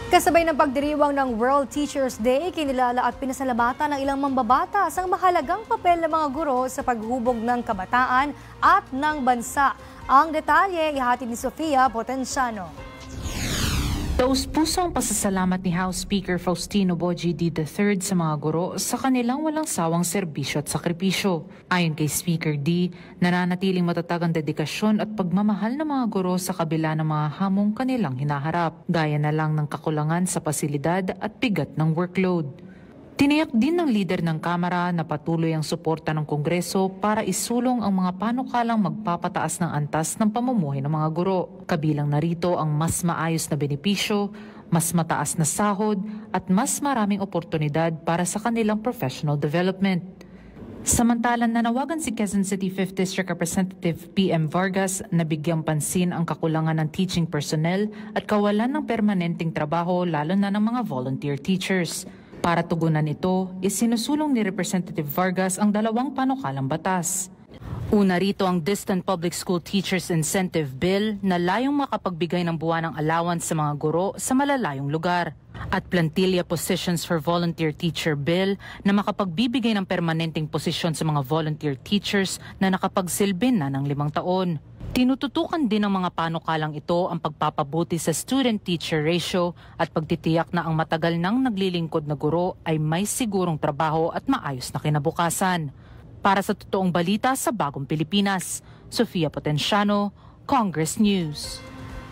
Kasabay ng pagdiriwang ng World Teachers Day, kinilala at pinasalamatan ng ilang mambabatas ang mahalagang papel ng mga guro sa paghubog ng kabataan at ng bansa. Ang detalye ihatid ni Sofia Potenciano. Taus-puso ang pasasalamat ni House Speaker Faustino Bogie III sa mga guro sa kanilang walang sawang serbisyo at sakripisyo. Ayon kay Speaker D, nananatiling matatag ang dedikasyon at pagmamahal ng mga guro sa kabila ng mga hamong kanilang hinaharap, gaya na lang ng kakulangan sa pasilidad at bigat ng workload. Tiniyak din ng leader ng Kamara na patuloy ang suporta ng Kongreso para isulong ang mga panukalang magpapataas ng antas ng pamumuhay ng mga guro. Kabilang narito ang mas maayos na benepisyo, mas mataas na sahod at mas maraming oportunidad para sa kanilang professional development. Samantalang nanawagan si Quezon City 5th District Representative PM Vargas na bigyang pansin ang kakulangan ng teaching personnel at kawalan ng permanenteng trabaho lalo na ng mga volunteer teachers. Para tugunan ito, isinusulong ni Representative Vargas ang dalawang panukalang batas. Una rito ang Distant Public School Teachers Incentive Bill na layong makapagbigay ng buwanang allowance sa mga guro sa malalayong lugar. At Plantilla Positions for Volunteer Teacher Bill na makapagbibigay ng permanenteng posisyon sa mga volunteer teachers na nakapagsilbi na ng 5 taon. Tinututukan din ng mga panukalang ito ang pagpapabuti sa student-teacher ratio at pagtitiyak na ang matagal nang naglilingkod na guro ay may sigurong trabaho at maayos na kinabukasan. Para sa totoong balita sa Bagong Pilipinas, Sofia Potenciano, Congress News.